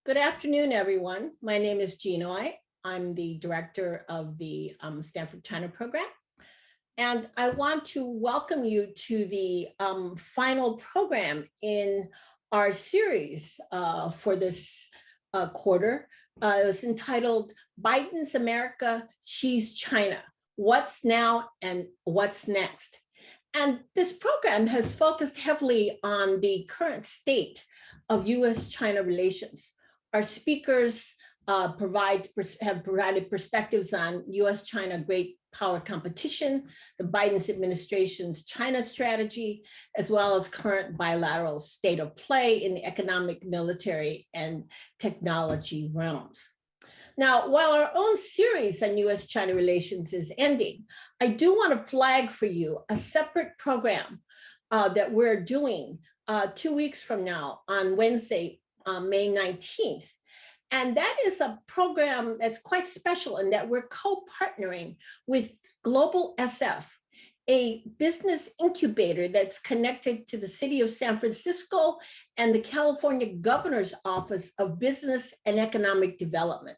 Good afternoon, everyone. My name is Jean. I'm the director of the Stanford China program. And I want to welcome you to the final program in our series for this quarter. It was entitled Biden's America, Xi's China, What's Now and What's Next? And this program has focused heavily on the current state of US-China relations. Our speakers have provided perspectives on US-China great power competition, the Biden administration's China strategy, as well as current bilateral state of play in the economic, military, and technology realms. Now, while our own series on US-China relations is ending, I do want to flag for you a separate program that we're doing 2 weeks from now on Wednesday, May 19th. And that is a program that's quite special in that we're co-partnering with Global SF, a business incubator that's connected to the city of San Francisco and the California Governor's Office of Business and Economic Development.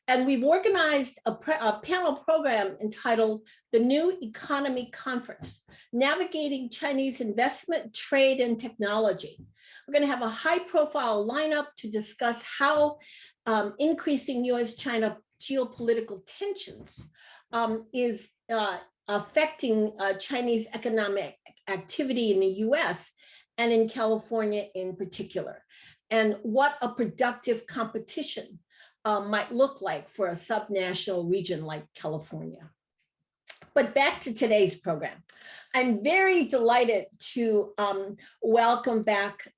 And we've organized a panel program entitled The New Economy Conference, Navigating Chinese Investment, Trade, and Technology. We're going to have a high-profile lineup to discuss how increasing US-China geopolitical tensions is affecting Chinese economic activity in the US and in California in particular, and what a productive competition might look like for a subnational region like California. But back to today's program. I'm very delighted to welcome back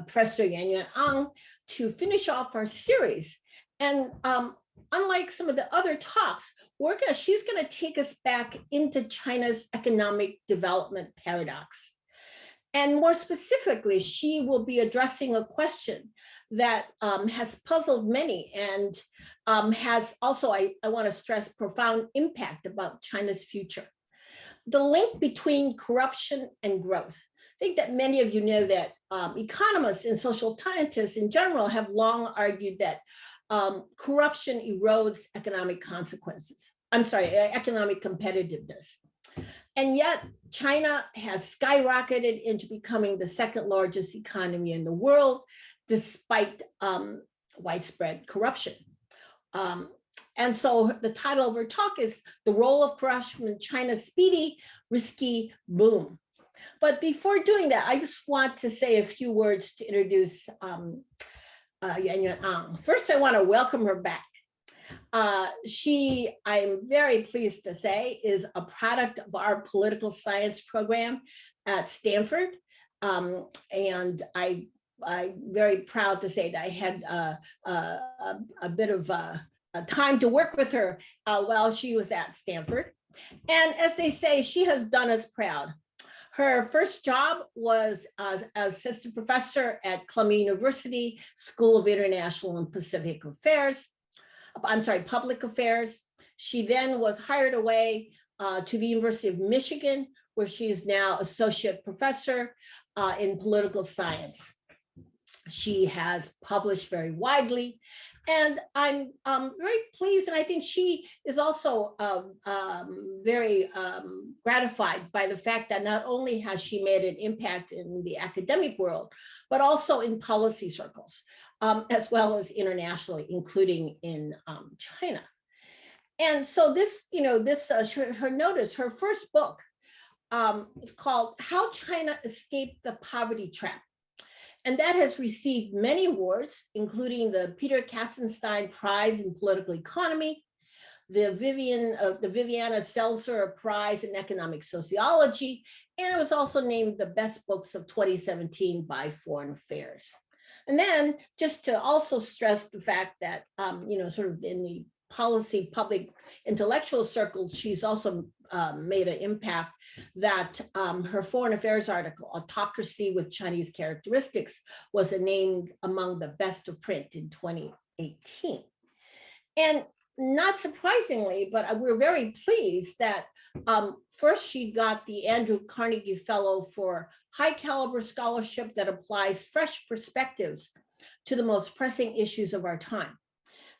Professor Yuen Yuen Ang to finish off our series. And unlike some of the other talks, she's going to take us back into China's economic development paradox. And more specifically, she will be addressing a question that has puzzled many and has also, I want to stress, profound impact about China's future. The link between corruption and growth. I think that many of you know that economists and social scientists in general have long argued that corruption erodes economic economic competitiveness. And yet China has skyrocketed into becoming the second largest economy in the world, despite widespread corruption. And so the title of our talk is The Role of Corruption in China's Speedy, Risky Boom. But before doing that, I just want to say a few words to introduce Yuen Yuen Ang. First, I want to welcome her back. I'm very pleased to say, is a product of our political science program at Stanford. And I'm very proud to say that I had a bit of time to work with her while she was at Stanford. And as they say, she has done us proud. Her first job was as assistant professor at Columbia University School of International and Pacific Affairs. Public Affairs. She then was hired away to the University of Michigan, where she is now associate professor in political science. She has published very widely, and I'm very pleased, and I think she is also very gratified by the fact that not only has she made an impact in the academic world, but also in policy circles, as well as internationally, including in China. And so this, her first book is called How China Escaped the Poverty Trap. And that has received many awards, including the Peter Katzenstein Prize in Political Economy, the Viviana Seltzer Prize in Economic Sociology, and it was also named the best books of 2017 by Foreign Affairs. And then just to also stress the fact that, sort of in the policy public intellectual circles, she's also made an impact that her foreign affairs article, Autocracy with Chinese Characteristics, was named among the best of print in 2018. And not surprisingly, but we're very pleased that first she got the Andrew Carnegie Fellow for high caliber scholarship that applies fresh perspectives to the most pressing issues of our time.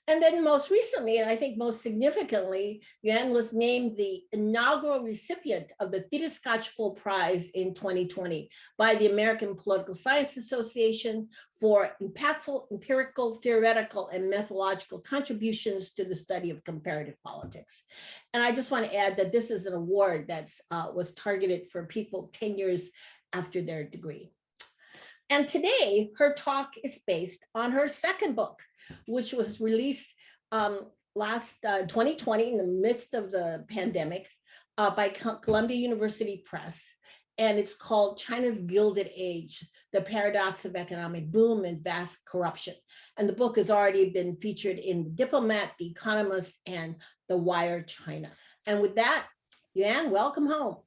And then most recently, and I think most significantly, Yuen was named the inaugural recipient of the Theta Scotchbull Prize in 2020 by the American Political Science Association for impactful empirical, theoretical, and methodological contributions to the study of comparative politics. And I just want to add that this is an award that was targeted for people 10 years after their degree. And today, her talk is based on her second book, which was released last 2020 in the midst of the pandemic by Columbia University Press. And it's called China's Gilded Age, The Paradox of Economic Boom and Vast Corruption. And the book has already been featured in The Diplomat, The Economist, and The Wire China. And with that, Yuen, welcome home.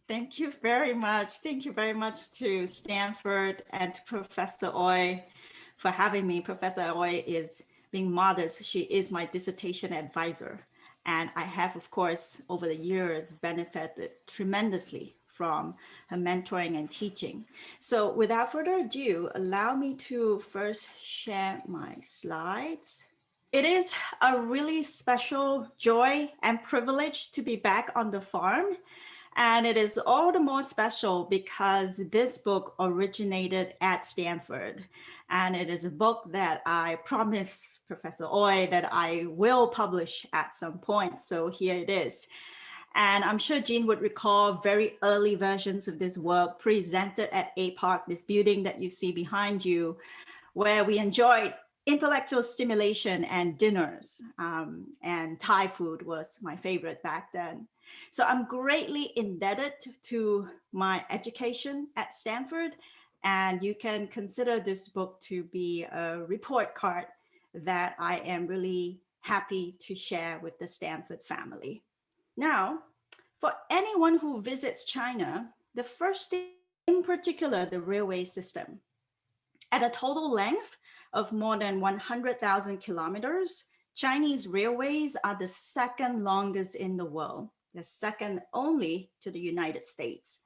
Thank you very much. Thank you very much to Stanford and to Professor Ooi for having me. Professor Ooi is being modest. She is my dissertation advisor. And I have, of course, over the years, benefited tremendously from her mentoring and teaching. So without further ado, allow me to first share my slides. It is a really special joy and privilege to be back on the farm. And it is all the more special because this book originated at Stanford. And it is a book that I promised Professor Ooi that I will publish at some point. So here it is. And I'm sure Jean would recall very early versions of this work presented at APOC, this building that you see behind you, where we enjoyed intellectual stimulation and dinners. And Thai food was my favorite back then. So I'm greatly indebted to my education at Stanford, and you can consider this book to be a report card that I am really happy to share with the Stanford family. Now, for anyone who visits China, the first thing in particular, the railway system. At a total length of more than 100,000 kilometers, Chinese railways are the second longest in the world. The second only to the United States.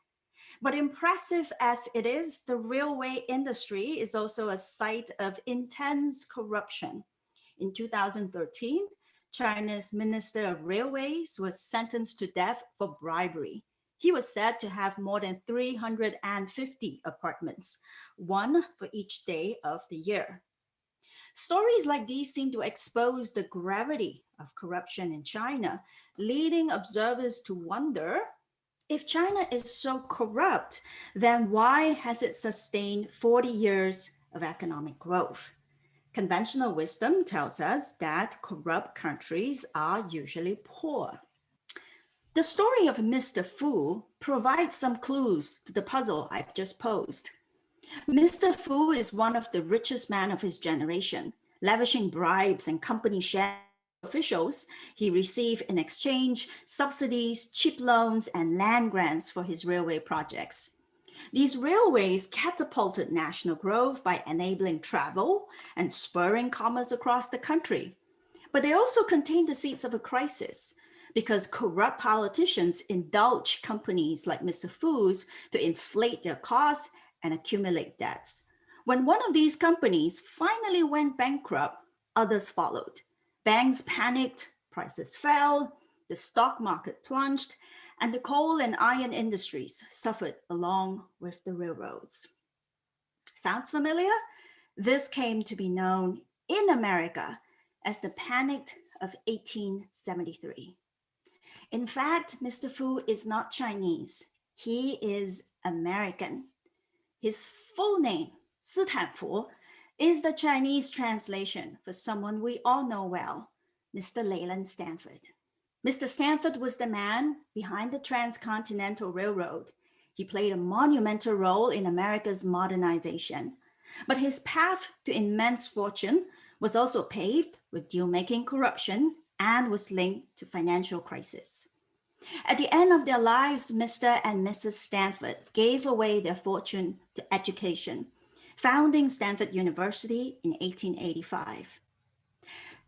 But impressive as it is, the railway industry is also a site of intense corruption. In 2013, China's Minister of Railways was sentenced to death for bribery. He was said to have more than 350 apartments, one for each day of the year. Stories like these seem to expose the gravity of corruption in China, leading observers to wonder, if China is so corrupt, then why has it sustained 40 years of economic growth? Conventional wisdom tells us that corrupt countries are usually poor. The story of Mr. Fu provides some clues to the puzzle I've just posed. Mr. Fu is one of the richest men of his generation, lavishing bribes and company shares officials. He received in exchange subsidies, cheap loans, and land grants for his railway projects. These railways catapulted national growth by enabling travel and spurring commerce across the country. But they also contained the seeds of a crisis, because corrupt politicians indulge companies like Mr. Fu's to inflate their costs and accumulate debts. When one of these companies finally went bankrupt, others followed. Banks panicked, prices fell, the stock market plunged, and the coal and iron industries suffered along with the railroads. Sounds familiar? This came to be known in America as the Panic of 1873. In fact, Mr. Fu is not Chinese. He is American. His full name, Stanford, is the Chinese translation for someone we all know well, Mr. Leland Stanford. Mr. Stanford was the man behind the Transcontinental Railroad. He played a monumental role in America's modernization. But his path to immense fortune was also paved with deal-making corruption and was linked to financial crisis. At the end of their lives, Mr. and Mrs. Stanford gave away their fortune to education, founding Stanford University in 1885.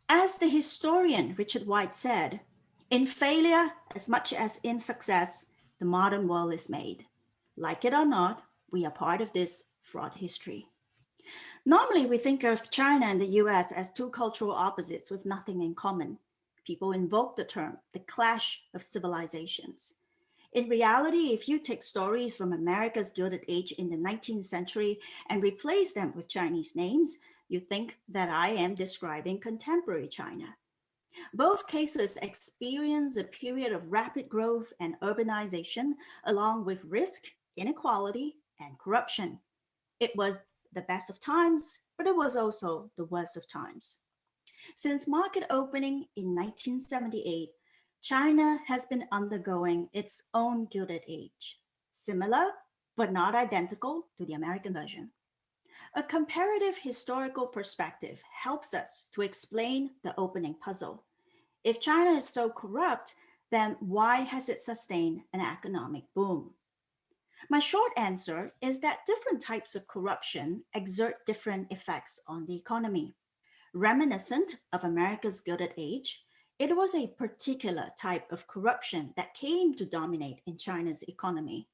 As the historian Richard White said, in failure as much as in success, the modern world is made. Like it or not, we are part of this fraught history. Normally, we think of China and the US as two cultural opposites with nothing in common. People invoke the term the clash of civilizations. In reality, if you take stories from America's Gilded Age in the 19th century and replace them with Chinese names, you think that I am describing contemporary China. Both cases experience a period of rapid growth and urbanization, along with risk, inequality, and corruption. It was the best of times, but it was also the worst of times. Since market opening in 1978, China has been undergoing its own Gilded Age, similar but not identical to the American version. A comparative historical perspective helps us to explain the opening puzzle. If China is so corrupt, then why has it sustained an economic boom? My short answer is that different types of corruption exert different effects on the economy. Reminiscent of America's Gilded Age, it was a particular type of corruption that came to dominate in China's economy.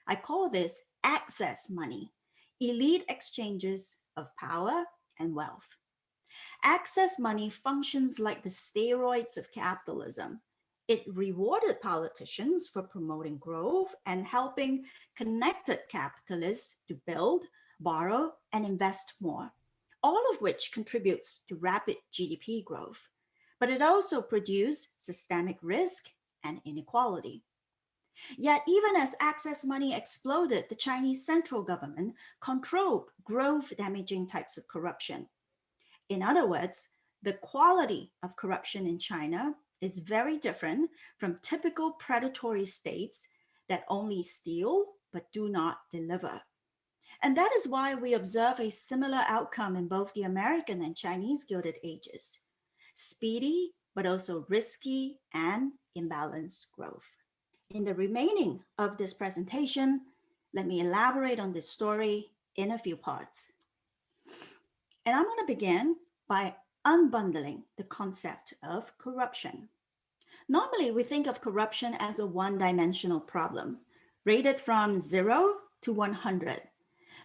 I call this access money, elite exchanges of power and wealth. Access money functions like the steroids of capitalism. It rewarded politicians for promoting growth and helping connected capitalists to build, borrow, and invest more, all of which contributes to rapid GDP growth. But it also produced systemic risk and inequality. Yet, even as access money exploded, the Chinese central government controlled growth damaging types of corruption. In other words, the quality of corruption in China is very different from typical predatory states that only steal but do not deliver. And that is why we observe a similar outcome in both the American and Chinese Gilded Ages: speedy, but also risky and imbalanced growth. In the remaining of this presentation, let me elaborate on this story in a few parts. And I'm going to begin by unbundling the concept of corruption. Normally, we think of corruption as a one-dimensional problem, rated from 0 to 100.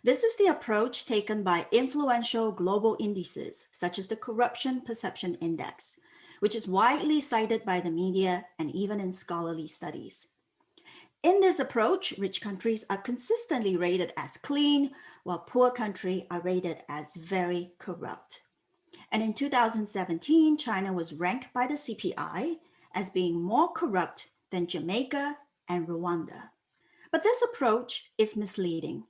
This is the approach taken by influential global indices, such as the Corruption Perception Index, which is widely cited by the media and even in scholarly studies. In this approach, rich countries are consistently rated as clean, while poor countries are rated as very corrupt. And in 2017, China was ranked by the CPI as being more corrupt than Jamaica and Rwanda. But this approach is misleading.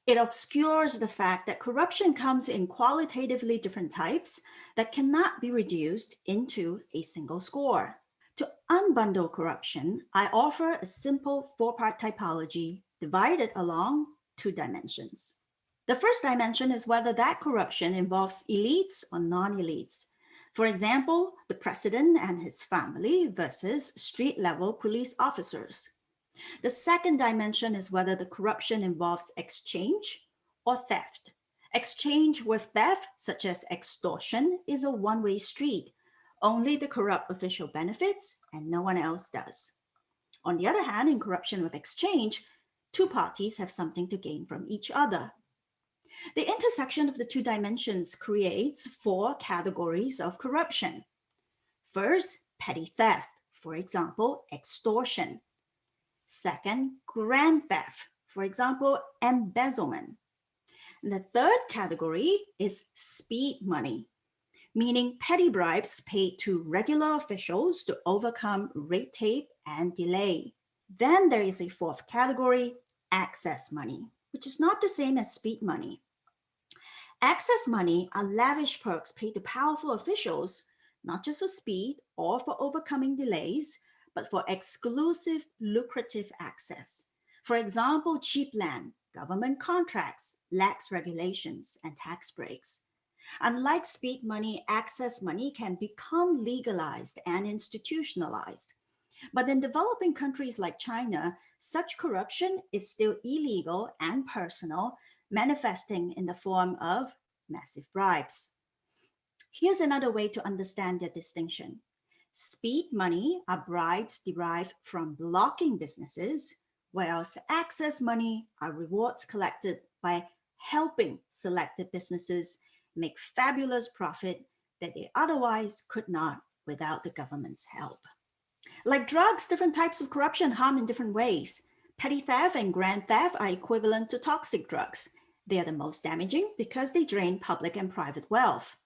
It obscures the fact that corruption comes in qualitatively different types that cannot be reduced into a single score. To unbundle corruption, I offer a simple four-part typology divided along two dimensions. The first dimension is whether that corruption involves elites or non-elites. For example, the president and his family versus street-level police officers. The second dimension is whether the corruption involves exchange or theft. Exchange with theft, such as extortion, is a one-way street. Only the corrupt official benefits and no one else does. On the other hand, in corruption with exchange, two parties have something to gain from each other. The intersection of the two dimensions creates four categories of corruption. First, petty theft, for example, extortion. Second, grand theft, for example, embezzlement. And the third category is speed money, meaning petty bribes paid to regular officials to overcome red tape and delay. Then there is a fourth category, access money, which is not the same as speed money. Access money are lavish perks paid to powerful officials, not just for speed or for overcoming delays, but for exclusive lucrative access. For example, cheap land, government contracts, lax regulations, and tax breaks. Unlike speed money, access money can become legalized and institutionalized. But in developing countries like China, such corruption is still illegal and personal, manifesting in the form of massive bribes. Here's another way to understand the distinction. Speed money are bribes derived from blocking businesses, whereas access money are rewards collected by helping selected businesses make fabulous profit that they otherwise could not without the government's help. Like drugs, different types of corruption harm in different ways. Petty theft and grand theft are equivalent to toxic drugs. They are the most damaging because they drain public and private wealth.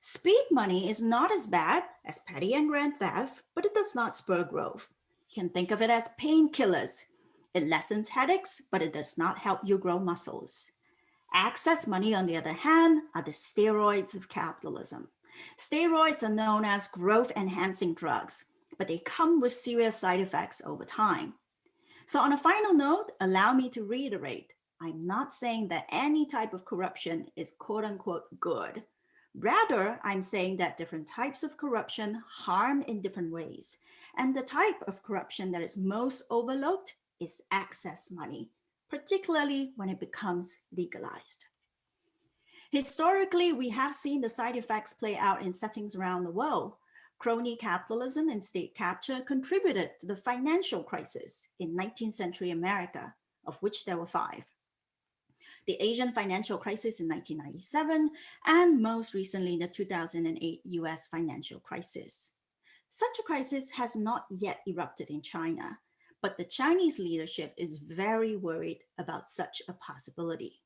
Speed money is not as bad as petty and grand theft, but it does not spur growth. You can think of it as painkillers. It lessens headaches, but it does not help you grow muscles. Access money, on the other hand, are the steroids of capitalism. Steroids are known as growth-enhancing drugs, but they come with serious side effects over time. So on a final note, allow me to reiterate, I'm not saying that any type of corruption is quote unquote good. Rather, I'm saying that different types of corruption harm in different ways. And the type of corruption that is most overlooked is access money, particularly when it becomes legalized. Historically, we have seen the side effects play out in settings around the world. Crony capitalism and state capture contributed to the financial crisis in 19th century America, of which there were 5. The Asian financial crisis in 1997, and most recently, the 2008 US financial crisis. Such a crisis has not yet erupted in China, but the Chinese leadership is very worried about such a possibility.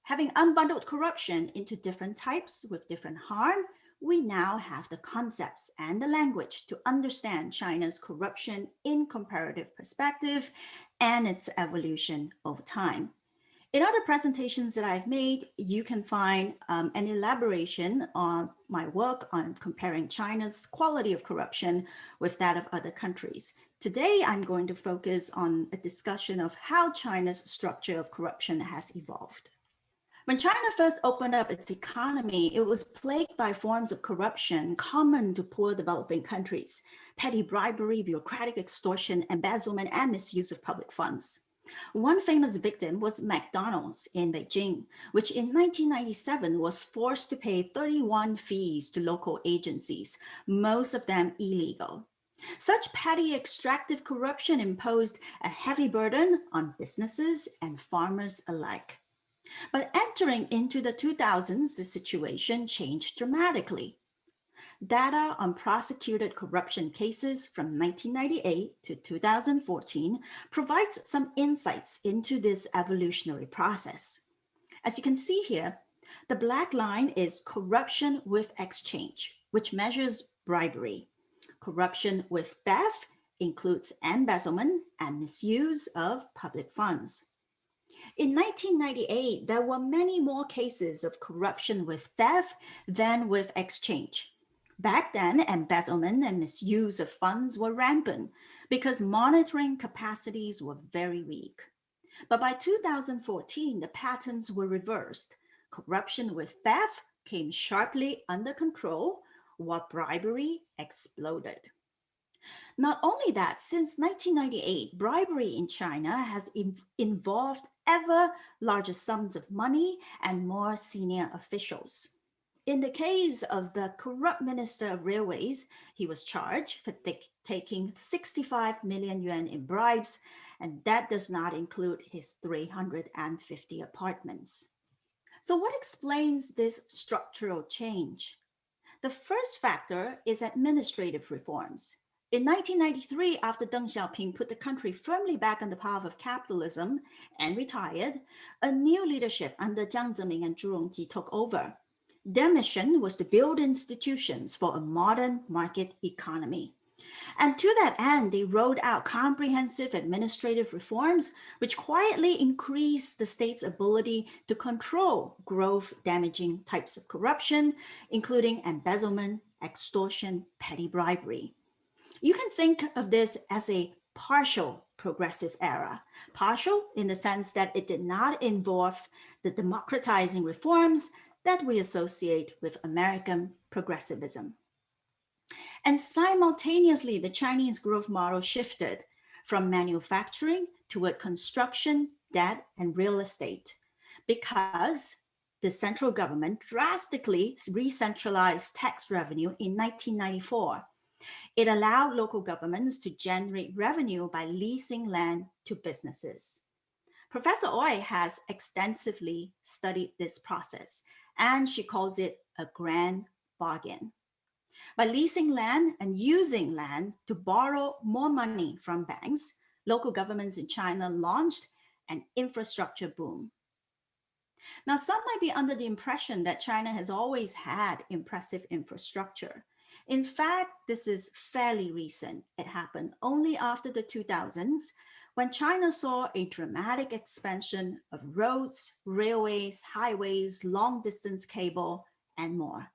Having unbundled corruption into different types with different harm, we now have the concepts and the language to understand China's corruption in comparative perspective and its evolution over time. In other presentations that I've made, you can find an elaboration on my work on comparing China's quality of corruption with that of other countries. Today, I'm going to focus on a discussion of how China's structure of corruption has evolved. When China first opened up its economy, it was plagued by forms of corruption common to poor developing countries: petty bribery, bureaucratic extortion, embezzlement, and misuse of public funds. One famous victim was McDonald's in Beijing, which in 1997 was forced to pay 31 fees to local agencies, most of them illegal. Such petty extractive corruption imposed a heavy burden on businesses and farmers alike. But entering into the 2000s, the situation changed dramatically. Data on prosecuted corruption cases from 1998 to 2014 provides some insights into this evolutionary process. As you can see here, the black line is corruption with exchange, which measures bribery. Corruption with theft includes embezzlement and misuse of public funds. In 1998, there were many more cases of corruption with theft than with exchange. Back then, embezzlement and misuse of funds were rampant because monitoring capacities were very weak. But by 2014, the patterns were reversed. Corruption with theft came sharply under control, while bribery exploded. Not only that, since 1998, bribery in China has involved ever larger sums of money and more senior officials. In the case of the corrupt Minister of Railways, he was charged for taking 65 million yuan in bribes, and that does not include his 350 apartments. So what explains this structural change? The first factor is administrative reforms. In 1993, after Deng Xiaoping put the country firmly back on the path of capitalism and retired, a new leadership under Jiang Zemin and Zhu Rongji took over. Their mission was to build institutions for a modern market economy. And to that end, they rolled out comprehensive administrative reforms, which quietly increased the state's ability to control growth-damaging types of corruption, including embezzlement, extortion, petty bribery. You can think of this as a partial progressive era. Partial in the sense that it did not involve the democratizing reforms that we associate with American progressivism. And simultaneously, the Chinese growth model shifted from manufacturing toward construction, debt, and real estate because the central government drastically re-centralized tax revenue in 1994. It allowed local governments to generate revenue by leasing land to businesses. Professor Oi has extensively studied this process, and she calls it a grand bargain. By leasing land and using land to borrow more money from banks, local governments in China launched an infrastructure boom. Now, some might be under the impression that China has always had impressive infrastructure. In fact, this is fairly recent. It happened only after the 2000s, when China saw a dramatic expansion of roads, railways, highways, long-distance cable, and more,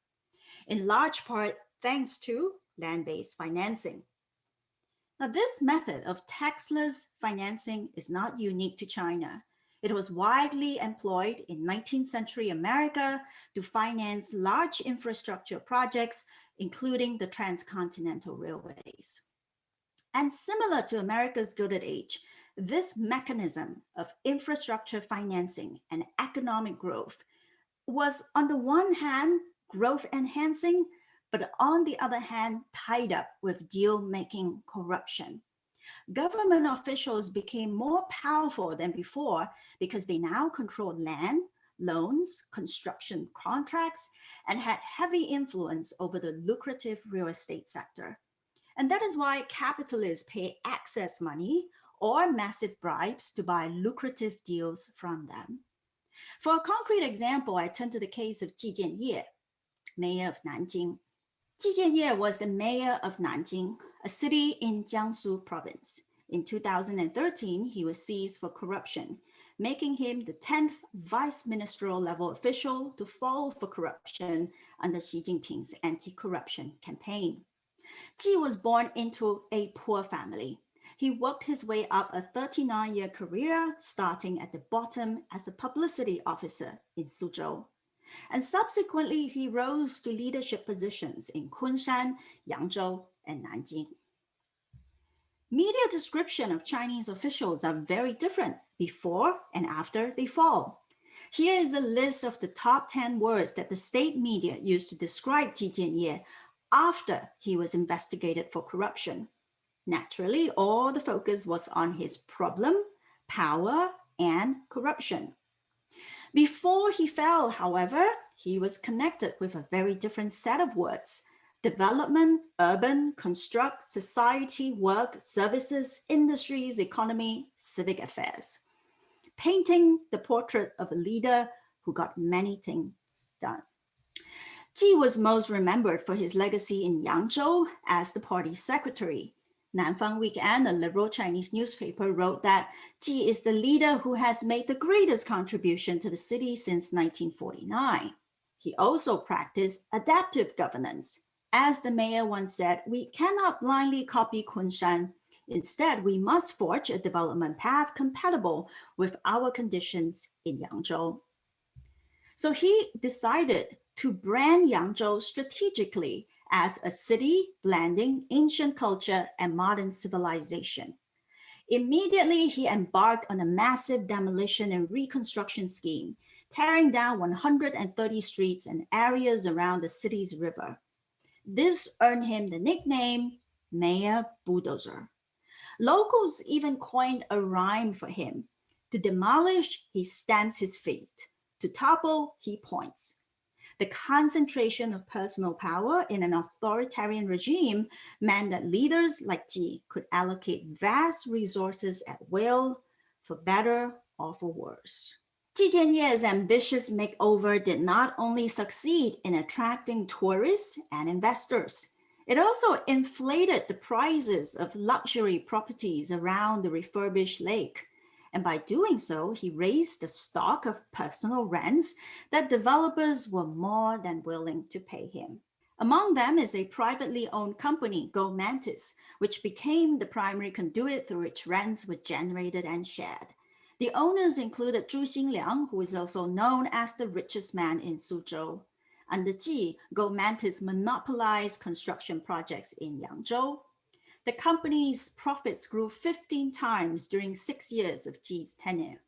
in large part thanks to land-based financing. Now, this method of taxless financing is not unique to China. It was widely employed in 19th century America to finance large infrastructure projects, including the transcontinental railways. And similar to America's Gilded Age, this mechanism of infrastructure financing and economic growth was, on the one hand, growth enhancing, but on the other hand, tied up with deal-making corruption. Government officials became more powerful than before because they now controlled land, loans, construction contracts, and had heavy influence over the lucrative real estate sector. And that is why capitalists pay excess money or massive bribes to buy lucrative deals from them. For a concrete example, I turn to the case of Ji Jianye, mayor of Nanjing. Ji Jianye was the mayor of Nanjing, a city in Jiangsu province. In 2013, he was seized for corruption, making him the 10th vice ministerial level official to fall for corruption under Xi Jinping's anti-corruption campaign. Ji was born into a poor family. He worked his way up a 39-year career, starting at the bottom as a publicity officer in Suzhou. And subsequently, he rose to leadership positions in Kunshan, Yangzhou, and Nanjing. Media description of Chinese officials are very different before and after they fall. Here is a list of the top 10 words that the state media used to describe Ji Jianye after he was investigated for corruption. Naturally, all the focus was on his problem, power, and corruption. Before he fell, however, he was connected with a very different set of words: development, urban, construct, society, work, services, industries, economy, civic affairs, painting the portrait of a leader who got many things done. Ji was most remembered for his legacy in Yangzhou as the party secretary. Nanfang Weekend, a liberal Chinese newspaper, wrote that Ji is the leader who has made the greatest contribution to the city since 1949. He also practiced adaptive governance. As the mayor once said, we cannot blindly copy Kunshan. Instead, we must forge a development path compatible with our conditions in Yangzhou. So he decided to brand Yangzhou strategically as a city blending ancient culture and modern civilization. Immediately, he embarked on a massive demolition and reconstruction scheme, tearing down 130 streets and areas around the city's river. This earned him the nickname Mayor Bulldozer. Locals even coined a rhyme for him. To demolish, he stamps his feet. To topple, he points. The concentration of personal power in an authoritarian regime meant that leaders like Ji could allocate vast resources at will, for better or for worse. Ji Jianye's ambitious makeover did not only succeed in attracting tourists and investors, it also inflated the prices of luxury properties around the refurbished lake. And by doing so, he raised the stock of personal rents that developers were more than willing to pay him. Among them is a privately owned company, Go Mantis, which became the primary conduit through which rents were generated and shared. The owners included Zhu Xinliang, who is also known as the richest man in Suzhou. Under Ji, Go Mantis monopolized construction projects in Yangzhou. The company's profits grew 15 times during 6 years of Ji's tenure.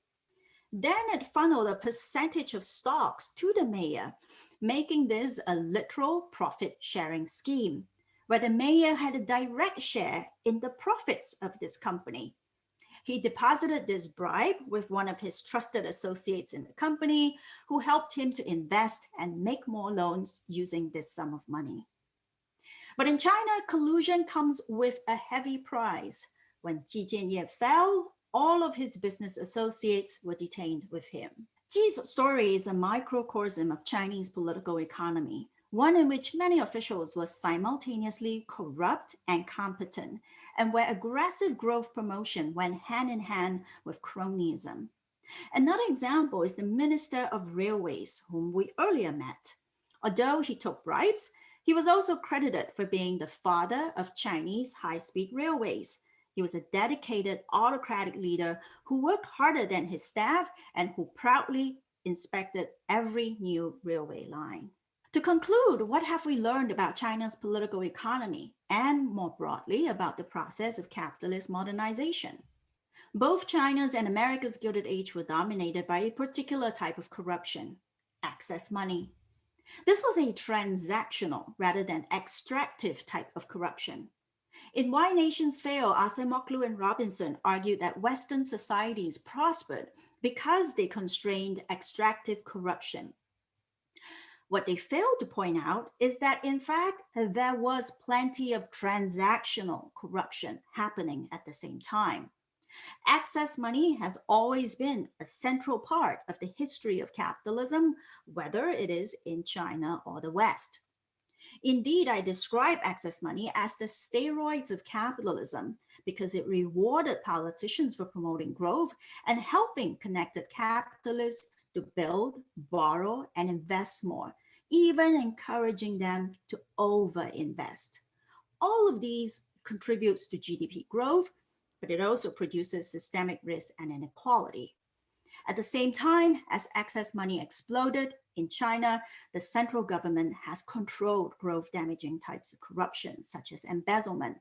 Then it funneled a percentage of stocks to the mayor, making this a literal profit-sharing scheme, where the mayor had a direct share in the profits of this company. He deposited this bribe with one of his trusted associates in the company, who helped him to invest and make more loans using this sum of money. But in China, collusion comes with a heavy price. When Ji Jianye fell, all of his business associates were detained with him. Ji's story is a microcosm of Chinese political economy, one in which many officials were simultaneously corrupt and competent, and where aggressive growth promotion went hand in hand with cronyism. Another example is the Minister of Railways, whom we earlier met. Although he took bribes, he was also credited for being the father of Chinese high-speed railways. He was a dedicated autocratic leader who worked harder than his staff and who proudly inspected every new railway line. To conclude, what have we learned about China's political economy and more broadly about the process of capitalist modernization? Both China's and America's Gilded Age were dominated by a particular type of corruption, excess money. This was a transactional rather than extractive type of corruption. In Why Nations Fail, Acemoglu and Robinson argued that Western societies prospered because they constrained extractive corruption. What they failed to point out is that, in fact, there was plenty of transactional corruption happening at the same time. Excess money has always been a central part of the history of capitalism, whether it is in China or the West. Indeed, I describe excess money as the steroids of capitalism because it rewarded politicians for promoting growth and helping connected capitalists to build, borrow, and invest more, even encouraging them to overinvest. All of these contributes to GDP growth, but it also produces systemic risk and inequality. At the same time, as excess money exploded in China, the central government has controlled growth-damaging types of corruption, such as embezzlement.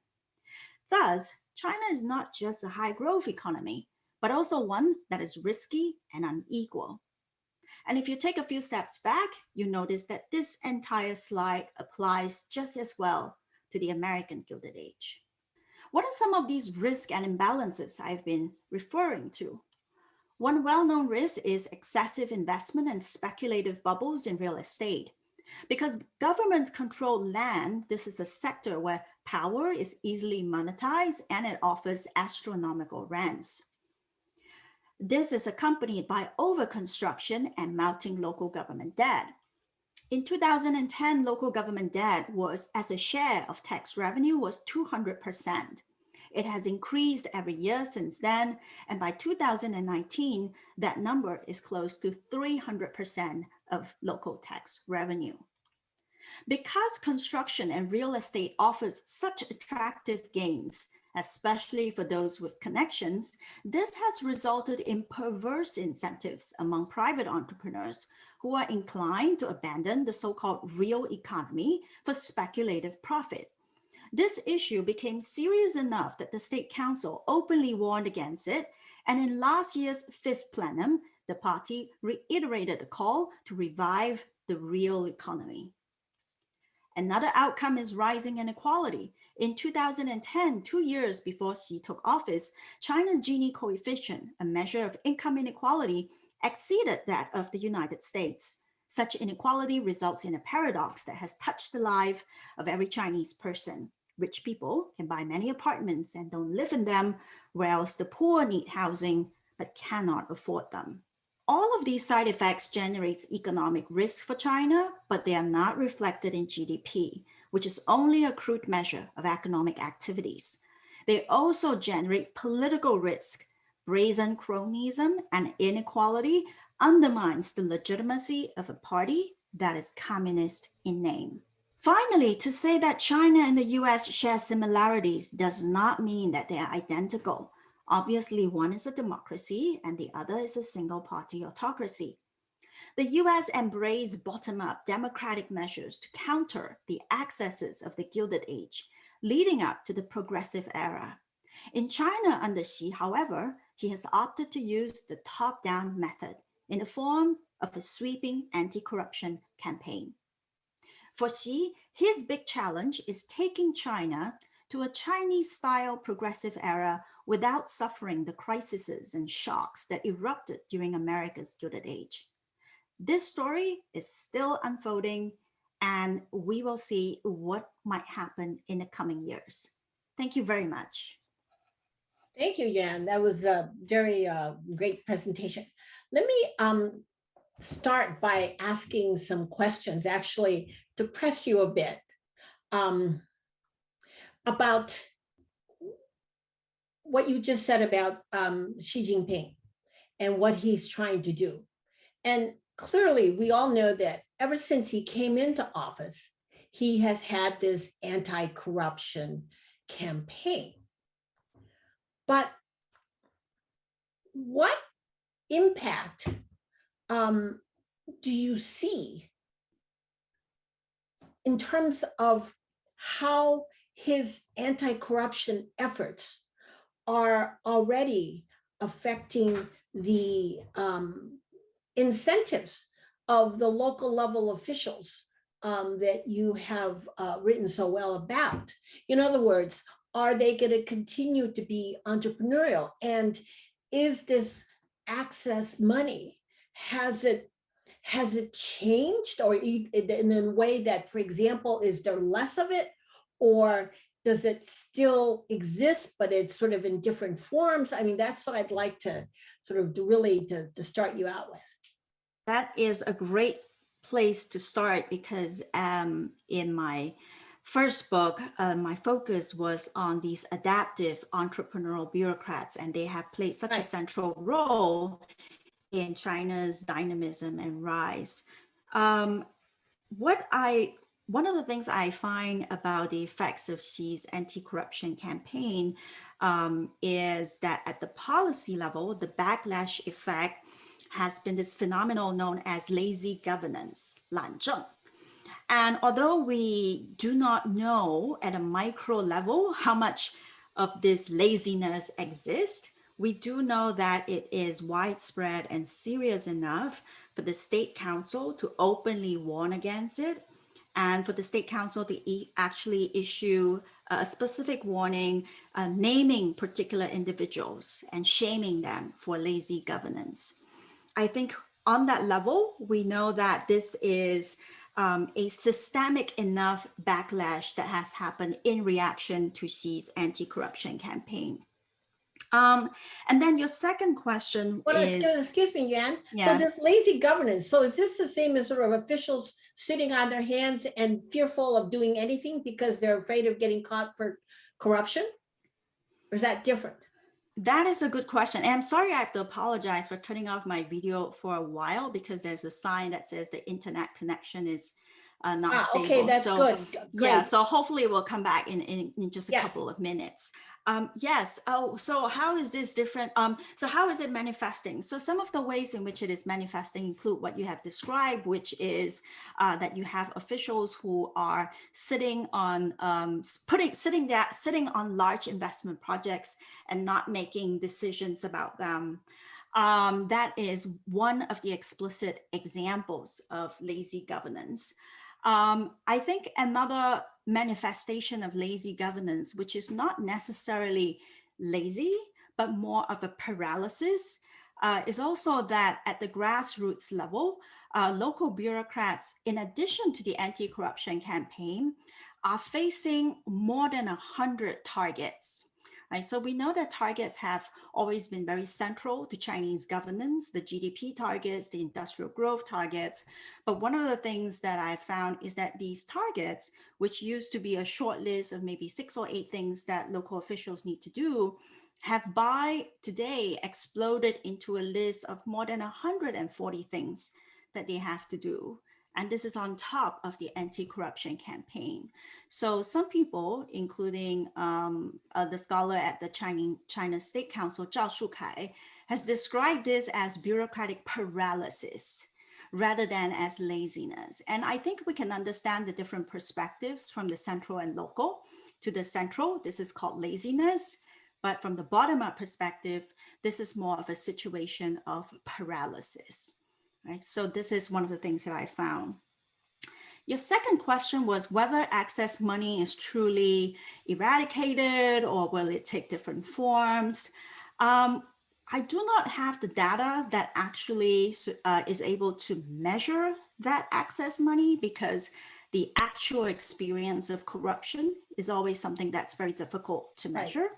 Thus, China is not just a high-growth economy, but also one that is risky and unequal. And if you take a few steps back, you notice that this entire slide applies just as well to the American Gilded Age. What are some of these risks and imbalances I've been referring to? One well-known risk is excessive investment and speculative bubbles in real estate. Because governments control land, this is a sector where power is easily monetized and it offers astronomical rents. This is accompanied by overconstruction and mounting local government debt. In 2010, local government debt was, as a share of tax revenue, was 200%. It has increased every year since then, and by 2019, that number is close to 300% of local tax revenue. Because construction and real estate offers such attractive gains, especially for those with connections, this has resulted in perverse incentives among private entrepreneurs who are inclined to abandon the so-called real economy for speculative profit. This issue became serious enough that the State Council openly warned against it, and in last year's fifth plenum, the party reiterated the call to revive the real economy. Another outcome is rising inequality. In 2010, 2 years before Xi took office, China's Gini coefficient, a measure of income inequality, exceeded that of the United States. Such inequality results in a paradox that has touched the life of every Chinese person. Rich people can buy many apartments and don't live in them, whereas the poor need housing but cannot afford them. All of these side effects generate economic risk for China, but they are not reflected in GDP, which is only a crude measure of economic activities. They also generate political risk. Brazen cronyism and inequality undermines the legitimacy of a party that is communist in name. Finally, to say that China and the US share similarities does not mean that they are identical. Obviously, one is a democracy and the other is a single-party autocracy. The US embraced bottom-up democratic measures to counter the excesses of the Gilded Age, leading up to the progressive era. In China under Xi, however, he has opted to use the top-down method in the form of a sweeping anti-corruption campaign. For Xi, his big challenge is taking China to a Chinese-style progressive era without suffering the crises and shocks that erupted during America's Gilded Age. This story is still unfolding, and we will see what might happen in the coming years. Thank you very much. Thank you, Yan. That was a very great presentation. Let me start by asking some questions, actually, to press you a bit about what you just said about Xi Jinping and what he's trying to do. And clearly, we all know that ever since he came into office, he has had this anti-corruption campaign. But what impact do you see in terms of how his anti-corruption efforts are already affecting the incentives of the local level officials that you have written so well about? In other words, are they going to continue to be entrepreneurial? And is this access money, has it changed, or in a way that, for example, is there less of it, or does it still exist, but it's sort of in different forms? I mean, that's what I'd like to sort of really to start you out with. That is a great place to start, because in my first book, my focus was on these adaptive entrepreneurial bureaucrats, and they have played such a central role in China's dynamism and rise. One of the things I find about the effects of Xi's anti-corruption campaign is that at the policy level, the backlash effect has been this phenomenon known as lazy governance, 懒政. And although we do not know at a micro level how much of this laziness exists, we do know that it is widespread and serious enough for the State Council to openly warn against it, and for the State Council to actually issue a specific warning naming particular individuals and shaming them for lazy governance. I think on that level, we know that this is a systemic enough backlash that has happened in reaction to Xi's anti-corruption campaign. And then your second question is... Excuse me, Yan. Yes. So this lazy governance, so is this the same as sort of officials sitting on their hands and fearful of doing anything because they're afraid of getting caught for corruption? Or is that different? That is a good question. And I'm sorry, I have to apologize for turning off my video for a while, because there's a sign that says the internet connection is not stable. Okay, that's good. Great. Yeah, so hopefully it will come back in just a couple of minutes. Yes. Oh, so how is this different? So how is it manifesting? So some of the ways in which it is manifesting include what you have described, which is that you have officials who are sitting on sitting on large investment projects and not making decisions about them. That is one of the explicit examples of lazy governance. I think another manifestation of lazy governance, which is not necessarily lazy, but more of a paralysis, is also that at the grassroots level, local bureaucrats, in addition to the anti-corruption campaign, are facing more than 100 targets. Right? So we know that targets have always been very central to Chinese governance, the GDP targets, the industrial growth targets. But one of the things that I found is that these targets, which used to be a short list of maybe 6 or 8 things that local officials need to do, have by today exploded into a list of more than 140 things that they have to do. And this is on top of the anti-corruption campaign. So some people, including the scholar at the China State Council, Zhao Shukai, has described this as bureaucratic paralysis rather than as laziness. And I think we can understand the different perspectives from the central and local. To the central, this is called laziness. But from the bottom-up perspective, this is more of a situation of paralysis. Right? So this is one of the things that I found. Your second question was whether excess money is truly eradicated or will it take different forms. I do not have the data that actually is able to measure that excess money, because the actual experience of corruption is always something that's very difficult to measure.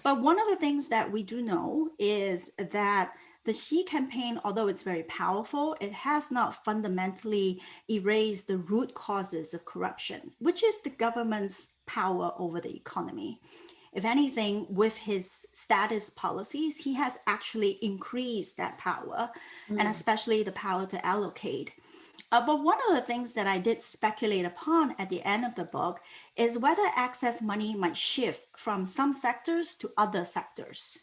But one of the things that we do know is that the Xi campaign, although it's very powerful, it has not fundamentally erased the root causes of corruption, which is the government's power over the economy. If anything, with his status policies, he has actually increased that power, and especially the power to allocate. But one of the things that I did speculate upon at the end of the book is whether excess money might shift from some sectors to other sectors.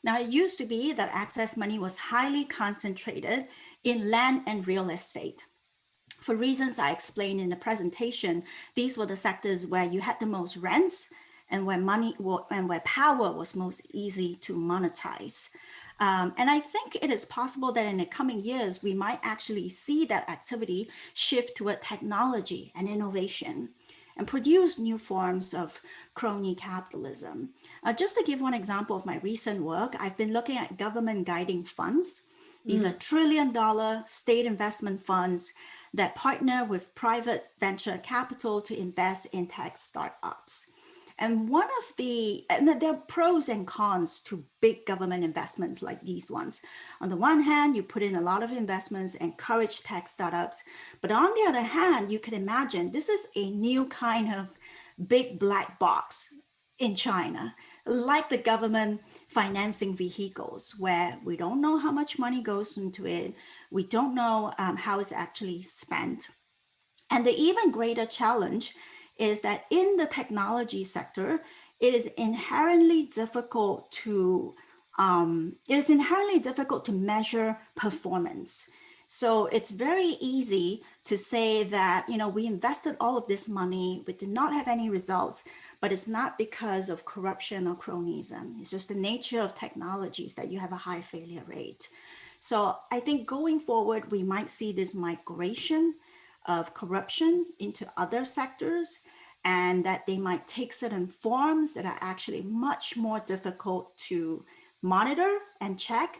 Now, it used to be that excess money was highly concentrated in land and real estate. For reasons I explained in the presentation, these were the sectors where you had the most rents and where power was most easy to monetize. And I think it is possible that in the coming years, we might actually see that activity shift toward technology and innovation and produce new forms of crony capitalism. Just to give one example of my recent work, I've been looking at government guiding funds. These are trillion-dollar state investment funds that partner with private venture capital to invest in tech startups. And there are pros and cons to big government investments like these ones. On the one hand, you put in a lot of investments, encourage tech startups. But on the other hand, you can imagine this is a new kind of big black box in China, like the government financing vehicles, where we don't know how much money goes into it. We don't know how it's actually spent. And the even greater challenge is that in the technology sector, it is inherently difficult to measure performance. So it's very easy to say that, we invested all of this money, we did not have any results, but it's not because of corruption or cronyism. It's just the nature of technologies that you have a high failure rate. So I think going forward, we might see this migration of corruption into other sectors, and that they might take certain forms that are actually much more difficult to monitor and check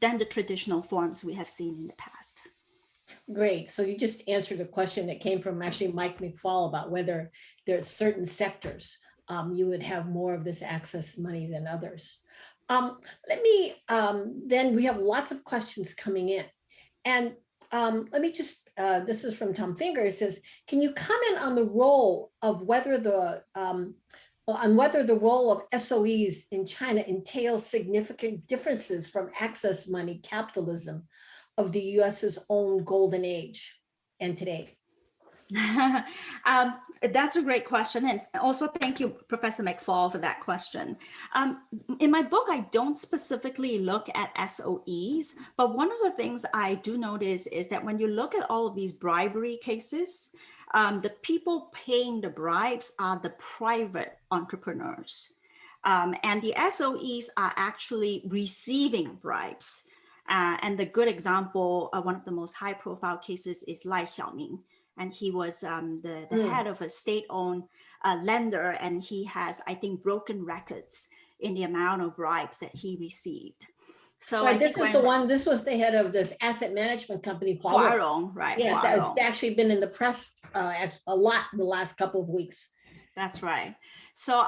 than the traditional forms we have seen in the past. Great. So you just answered a question that came from actually Mike McFall about whether there are certain sectors you would have more of this access money than others. Then we have lots of questions coming in. And let me just, this is from Tom Finger. It says, can you comment on the role of whether the role of SOEs in China entails significant differences from access money capitalism of the US's own golden age and today? That's a great question. And also thank you, Professor McFall, for that question. In my book, I don't specifically look at SOEs, but one of the things I do notice is that when you look at all of these bribery cases, the people paying the bribes are the private entrepreneurs. And the SOEs are actually receiving bribes. And the good example, one of the most high profile cases is Lai Xiaoming. And he was the head of a state-owned lender, and he has, I think, broken records in the amount of bribes that he received. So right, this was the head of this asset management company, Huarong, right? Yes, that's actually been in the press a lot in the last couple of weeks. That's right. So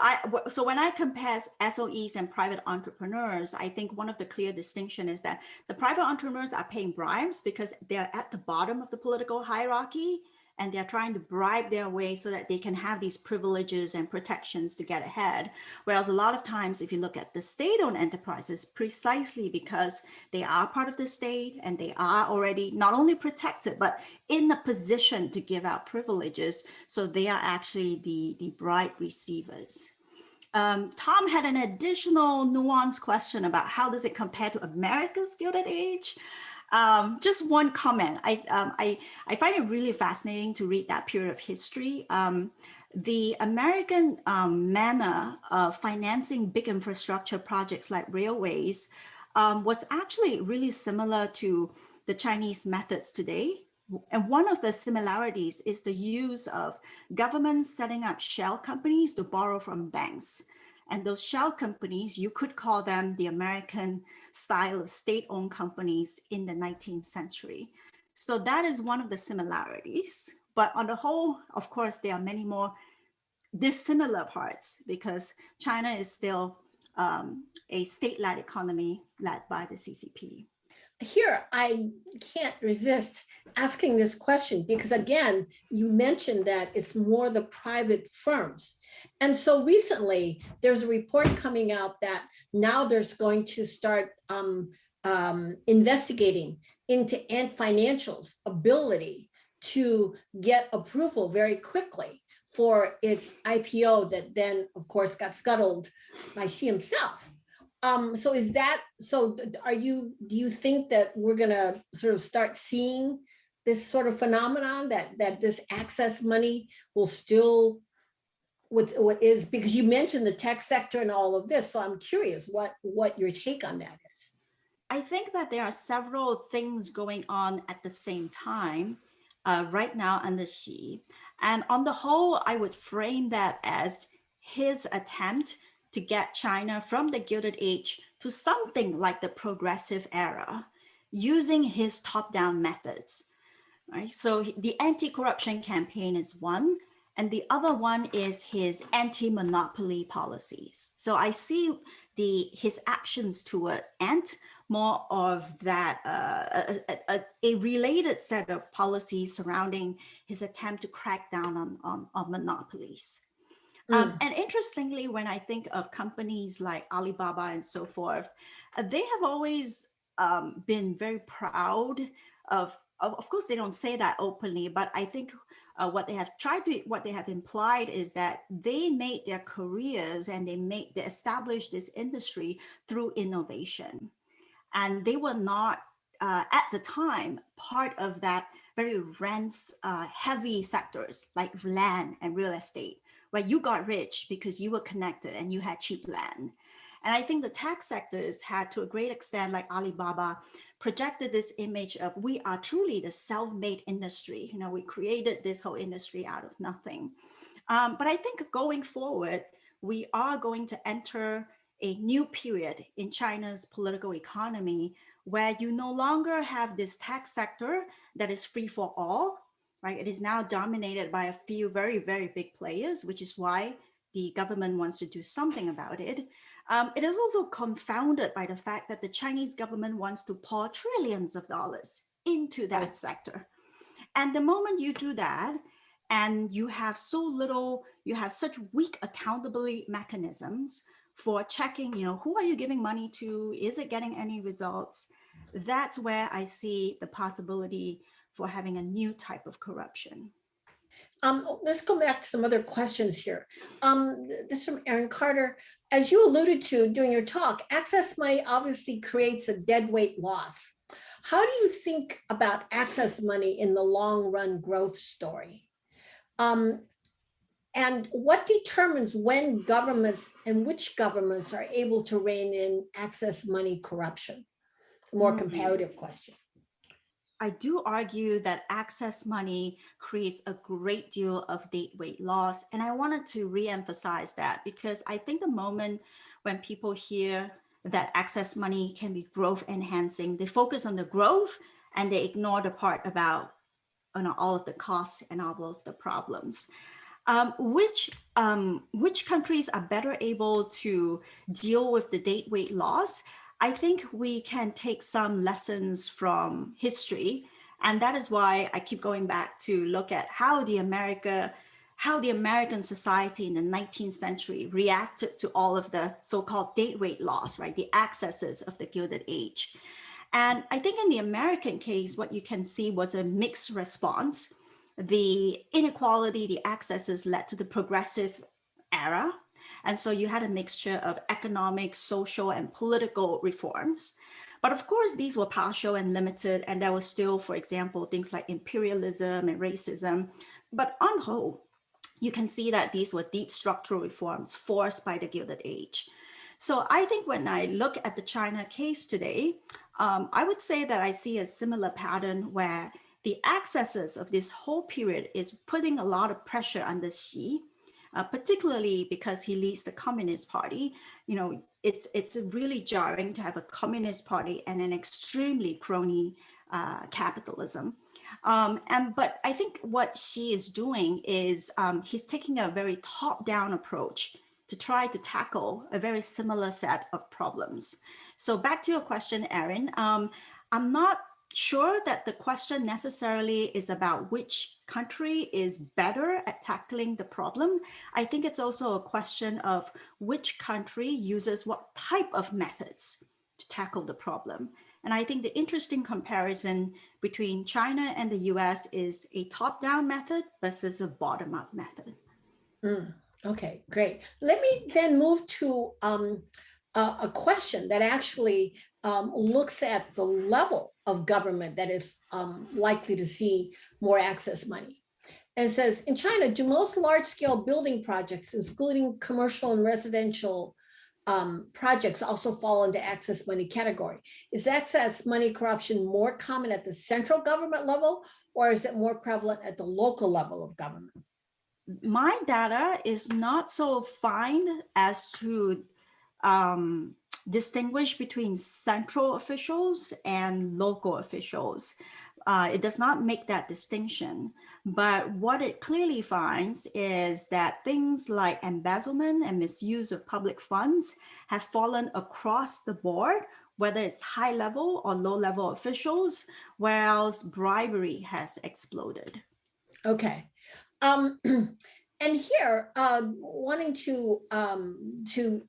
when I compare SOEs and private entrepreneurs, I think one of the clear distinction is that the private entrepreneurs are paying bribes because they're at the bottom of the political hierarchy, and they're trying to bribe their way so that they can have these privileges and protections to get ahead. Whereas a lot of times, if you look at the state-owned enterprises, precisely because they are part of the state and they are already not only protected, but in a position to give out privileges, so they are actually the bribe receivers. Tom had an additional nuanced question about how does it compare to America's Gilded Age? Just one comment. I find it really fascinating to read that period of history. The American manner of financing big infrastructure projects like railways was actually really similar to the Chinese methods today. And one of the similarities is the use of governments setting up shell companies to borrow from banks. And those shell companies, you could call them the American style of state-owned companies in the 19th century. So that is one of the similarities. But on the whole, of course, there are many more dissimilar parts because China is still a state-led economy led by the CCP. Here, I can't resist asking this question because, again, you mentioned that it's more the private firms. And so recently, there's a report coming out that now there's going to start investigating into Ant Financial's ability to get approval very quickly for its IPO that then, of course, got scuttled by Xi himself. So is that, so do you think that we're gonna sort of start seeing this sort of phenomenon that this access money will still, what is, because you mentioned the tech sector and all of this, so I'm curious what your take on that is. I think that there are several things going on at the same time right now under Xi. And on the whole, I would frame that as his attempt to get China from the Gilded Age to something like the progressive era, using his top-down methods. Right? So the anti-corruption campaign is one, and the other one is his anti-monopoly policies. So I see his actions toward Ant more of that, a related set of policies surrounding his attempt to crack down on monopolies. And interestingly, when I think of companies like Alibaba and so forth, they have always been very proud of course, they don't say that openly, but I think what they have implied is that they made their careers and they established this industry through innovation. And they were not, at the time, part of that very rents heavy sectors like land and real estate, where you got rich because you were connected and you had cheap land. And I think the tech sectors had, to a great extent, like Alibaba, projected this image of we are truly the self-made industry. You know, we created this whole industry out of nothing. But I think going forward, we are going to enter a new period in China's political economy where you no longer have this tech sector that is free for all, right? It is now dominated by a few very, very big players, which is why the government wants to do something about it. It is also confounded by the fact that the Chinese government wants to pour trillions of dollars into that sector. And the moment you do that, and you have so little, you have such weak accountability mechanisms for checking, you know, who are you giving money to? Is it getting any results? That's where I see the possibility for having a new type of corruption. Let's go back to some other questions here. This is from Aaron Carter. As you alluded to during your talk, access money obviously creates a deadweight loss. How do you think about access money in the long run growth story? And what determines when governments and which governments are able to rein in access money corruption? A more comparative question. I do argue that access money creates a great deal of deadweight loss. And I wanted to reemphasize that because I think the moment when people hear that access money can be growth enhancing, they focus on the growth and they ignore the part about, you know, all of the costs and all of the problems. Which countries are better able to deal with the deadweight loss? I think we can take some lessons from history. And that is why I keep going back to look at how the American society in the 19th century reacted to all of the so-called deadweight laws, right? The excesses of the Gilded Age. And I think in the American case, what you can see was a mixed response. The inequality, the excesses led to the progressive era. And so you had a mixture of economic, social, and political reforms. But of course, these were partial and limited, and there was still, for example, things like imperialism and racism. But on the whole, you can see that these were deep structural reforms forced by the Gilded Age. So I think when I look at the China case today, I would say that I see a similar pattern where the excesses of this whole period is putting a lot of pressure on the Xi, particularly because he leads the Communist Party. You know, it's really jarring to have a Communist Party and an extremely crony capitalism. But I think what Xi is doing is he's taking a very top-down approach to try to tackle a very similar set of problems. So back to your question, Erin, I'm not sure that the question necessarily is about which country is better at tackling the problem. I think it's also a question of which country uses what type of methods to tackle the problem. And I think the interesting comparison between China and the US is a top-down method versus a bottom-up method. Okay, great. Let me then move to a question that actually looks at the level of government that is likely to see more access money. And it says, in China, do most large-scale building projects, including commercial and residential projects, also fall into access money category? Is access money corruption more common at the central government level, or is it more prevalent at the local level of government? My data is not so fine as to distinguish between central officials and local officials. It does not make that distinction, but what it clearly finds is that things like embezzlement and misuse of public funds have fallen across the board, whether it's high level or low level officials, whereas bribery has exploded. Okay. And here, wanting to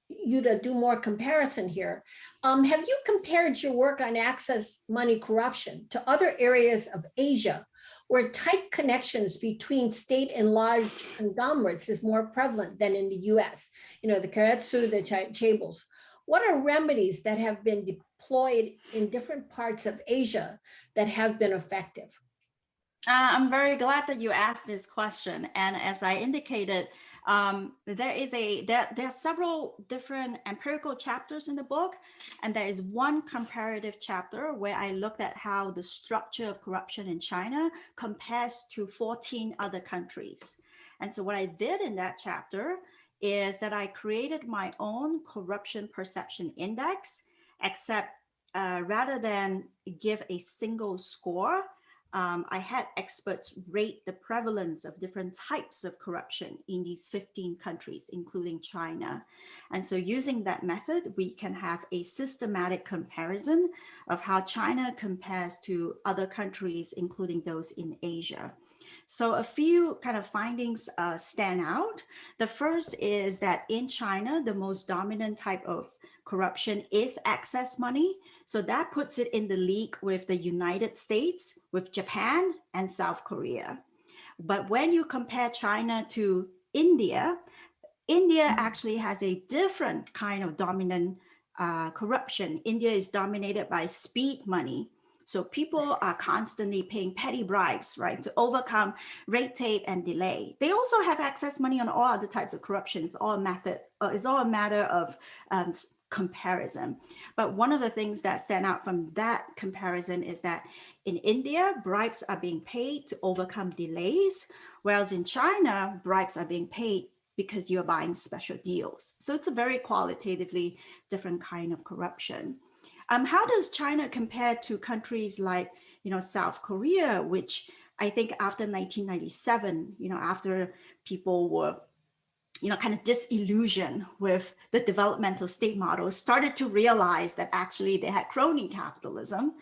you to do more comparison here, have you compared your work on access money corruption to other areas of Asia where tight connections between state and large conglomerates is more prevalent than in the US? You know, the karetsu, the chaebols. What are remedies that have been deployed in different parts of Asia that have been effective? I'm very glad that you asked this question. And as I indicated, there are several different empirical chapters in the book, and there is one comparative chapter where I looked at how the structure of corruption in China compares to 14 other countries. And so what I did in that chapter is that I created my own corruption perception index, except rather than give a single score, I had experts rate the prevalence of different types of corruption in these 15 countries, including China. And so using that method, we can have a systematic comparison of how China compares to other countries, including those in Asia. So a few kind of findings stand out. The first is that in China, the most dominant type of corruption is access money. So that puts it in the league with the United States, with Japan, and South Korea. But when you compare China to India, India actually has a different kind of dominant corruption. India is dominated by speed money. So people are constantly paying petty bribes, right, to overcome red tape and delay. They also have access money on all other types of corruption. It's all a matter of comparison. But one of the things that stand out from that comparison is that in India, bribes are being paid to overcome delays, whereas in China, bribes are being paid because you're buying special deals. So it's a very qualitatively different kind of corruption. How does China compare to countries like, South Korea, which I think after 1997, after people were kind of disillusioned with the developmental state model, started to realize that actually they had crony capitalism.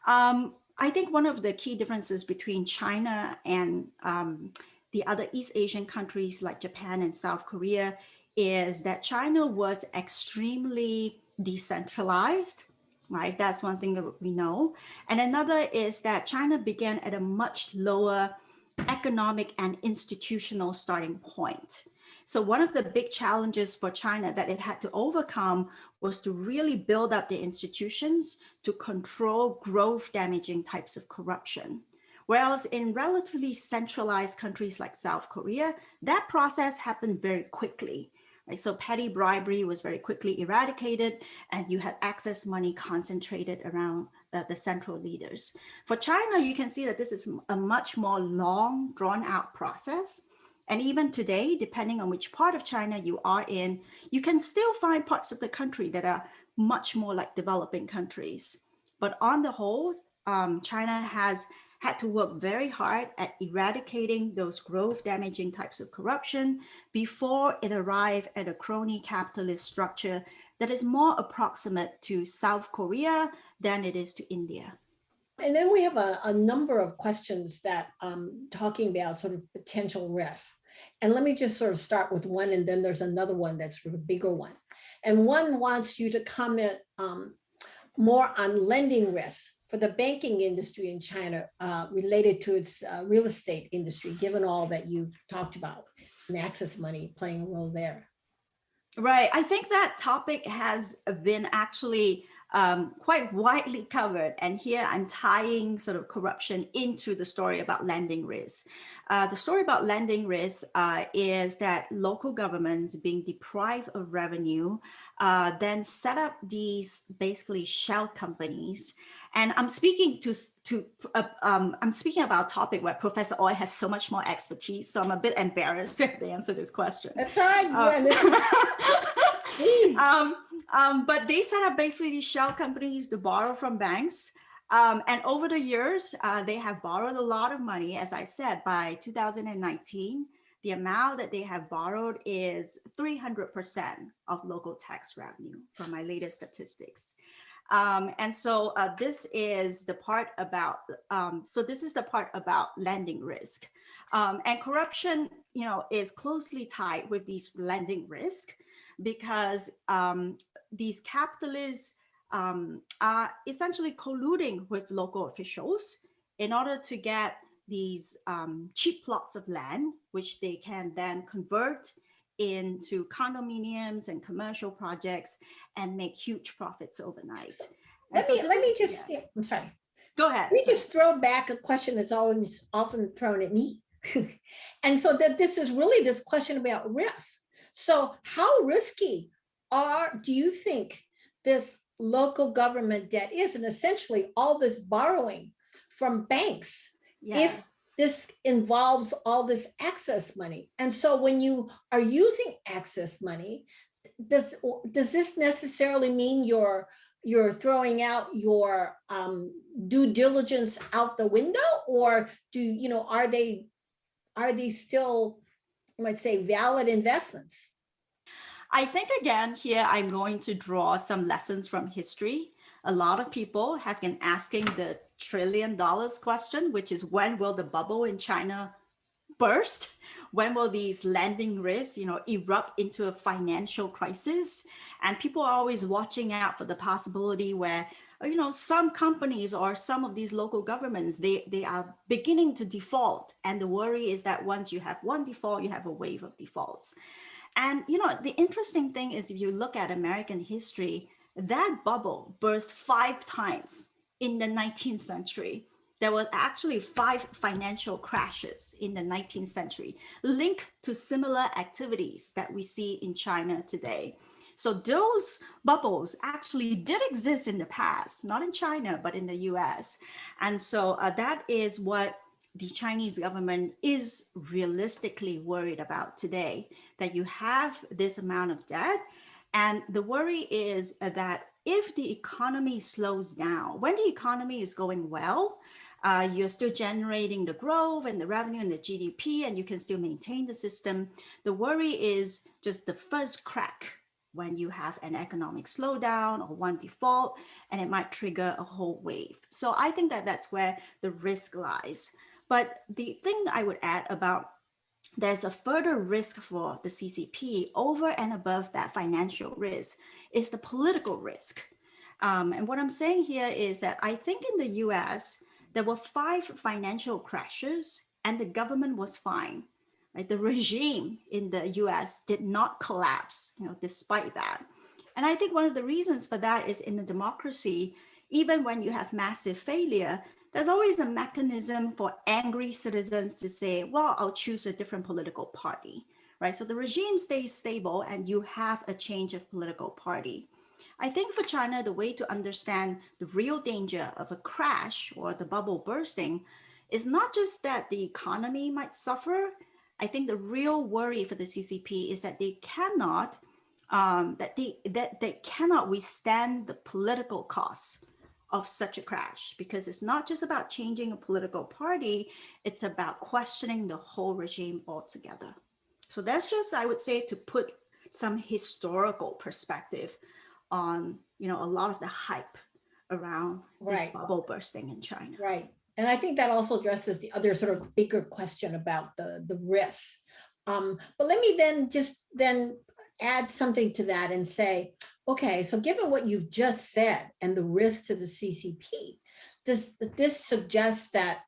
I think one of the key differences between China and the other East Asian countries like Japan and South Korea is that China was extremely decentralized, right? That's one thing that we know. And another is that China began at a much lower economic and institutional starting point. So one of the big challenges for China that it had to overcome was to really build up the institutions to control growth damaging types of corruption. Whereas in relatively centralized countries like South Korea, that process happened very quickly. right? So petty bribery was very quickly eradicated, and you had access money concentrated around the central leaders. For China, you can see that this is a much more long, drawn out process. And even today, depending on which part of China you are in, you can still find parts of the country that are much more like developing countries. But on the whole, China has had to work very hard at eradicating those growth damaging types of corruption before it arrived at a crony capitalist structure that is more approximate to South Korea than it is to India. And then we have a number of questions that talking about sort of potential risks. And let me just sort of start with one, and then there's another one that's sort of a bigger one. And one wants you to comment more on lending risks for the banking industry in China related to its real estate industry, given all that you've talked about and access money playing a role there. Right. I think that topic has been actually quite widely covered. And here I'm tying sort of corruption into the story about lending risk. The story about lending risk is that local governments being deprived of revenue then set up these basically shell companies. And I'm speaking I'm speaking about a topic where Professor Oi has so much more expertise, so I'm a bit embarrassed to answer this question. That's right. But they set up basically these shell companies to borrow from banks. And over the years, they have borrowed a lot of money. As I said, by 2019, the amount that they have borrowed is 300% of local tax revenue from my latest statistics. And so this is the part about lending risk. And corruption, is closely tied with these lending risk, because these capitalists are essentially colluding with local officials in order to get these cheap plots of land, which they can then convert into condominiums and commercial projects and make huge profits overnight. I'm sorry. Go ahead. Let me just throw back a question that's always often thrown at me. And so that this is really this question about risk. So how risky do you think this local government debt is, and essentially all this borrowing from banks, if this involves all this access money? And so when you are using access money, does this necessarily mean you're throwing out your due diligence out the window, or are they still, let's say, valid investments? I think, again, here I'm going to draw some lessons from history. A lot of people have been asking the $1 trillion question, which is, when will the bubble in China burst? When will these lending risks, erupt into a financial crisis? And people are always watching out for the possibility where, some companies or some of these local governments, they are beginning to default. And the worry is that once you have one default, you have a wave of defaults. And, the interesting thing is, if you look at American history, that bubble burst 5 times in the 19th century. There were actually 5 financial crashes in the 19th century linked to similar activities that we see in China today. So those bubbles actually did exist in the past, not in China, but in the US. And so that is what the Chinese government is realistically worried about today, that you have this amount of debt. And the worry is that if the economy slows down, when the economy is going well, you're still generating the growth and the revenue and the GDP, and you can still maintain the system. The worry is just the first crack when you have an economic slowdown or one default, and it might trigger a whole wave. So I think that that's where the risk lies. But the thing I would add about, there's a further risk for the CCP over and above that financial risk is the political risk. And what I'm saying here is that I think in the US, there were 5 financial crashes and the government was fine. Right? The regime in the US did not collapse, despite that. And I think one of the reasons for that is, in a democracy, even when you have massive failure, there's always a mechanism for angry citizens to say, well, I'll choose a different political party, right? So the regime stays stable and you have a change of political party. I think for China, the way to understand the real danger of a crash or the bubble bursting is not just that the economy might suffer. I think the real worry for the CCP is that they cannot that cannot withstand the political costs of such a crash, because it's not just about changing a political party, it's about questioning the whole regime altogether. So that's just, I would say, to put some historical perspective on, you know, a lot of the hype around this bubble bursting in China. Right. And I think that also addresses the other sort of bigger question about the risks. But let me then add something to that and say, okay, so given what you've just said and the risk to the CCP, does this suggest that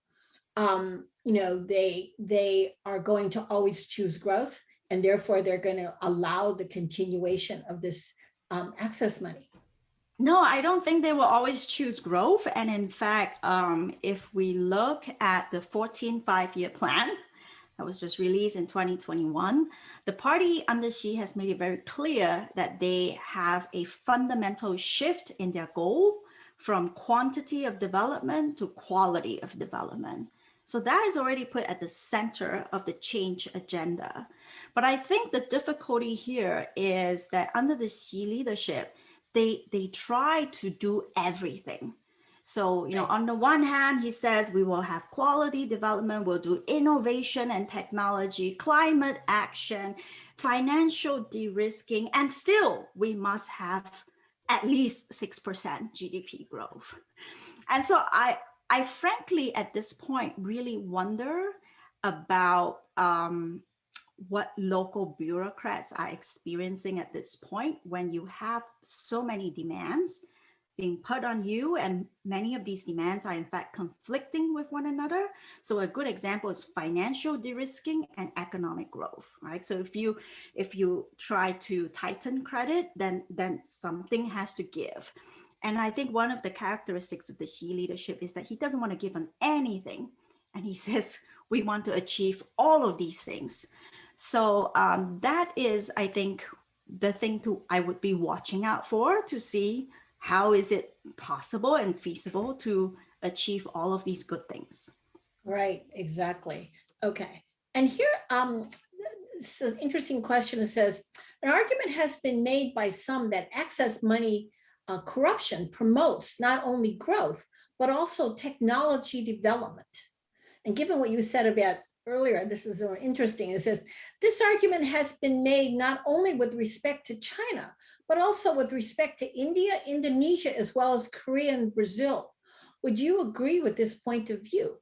you know, they are going to always choose growth, and therefore they're going to allow the continuation of this access money? No, I don't think they will always choose growth. And in fact, if we look at the 14 five-year plan that was just released in 2021, the party under Xi has made it very clear that they have a fundamental shift in their goal from quantity of development to quality of development. So that is already put at the center of the change agenda. But I think the difficulty here is that under the Xi leadership, they try to do everything. So, you know, on the one hand, he says we will have quality development, we'll do innovation and technology, climate action, financial de-risking, and still we must have at least 6% GDP growth. And so I frankly, at this point, really wonder about what local bureaucrats are experiencing at this point when you have so many demands being put on you, and many of these demands are in fact conflicting with one another. So a good example is financial de-risking and economic growth, right? So if you try to tighten credit, then something has to give. And I think one of the characteristics of the Xi leadership is that he doesn't want to give on anything. And he says, we want to achieve all of these things. So that is, I think, the thing I would be watching out for, to see how is it possible and feasible to achieve all of these good things. Right, exactly. Okay. And here, it's an interesting question. It says, an argument has been made by some that access money corruption promotes not only growth, but also technology development. And given what you said about earlier, this is interesting. It says, this argument has been made not only with respect to China, but also with respect to India, Indonesia, as well as Korea and Brazil. Would you agree with this point of view?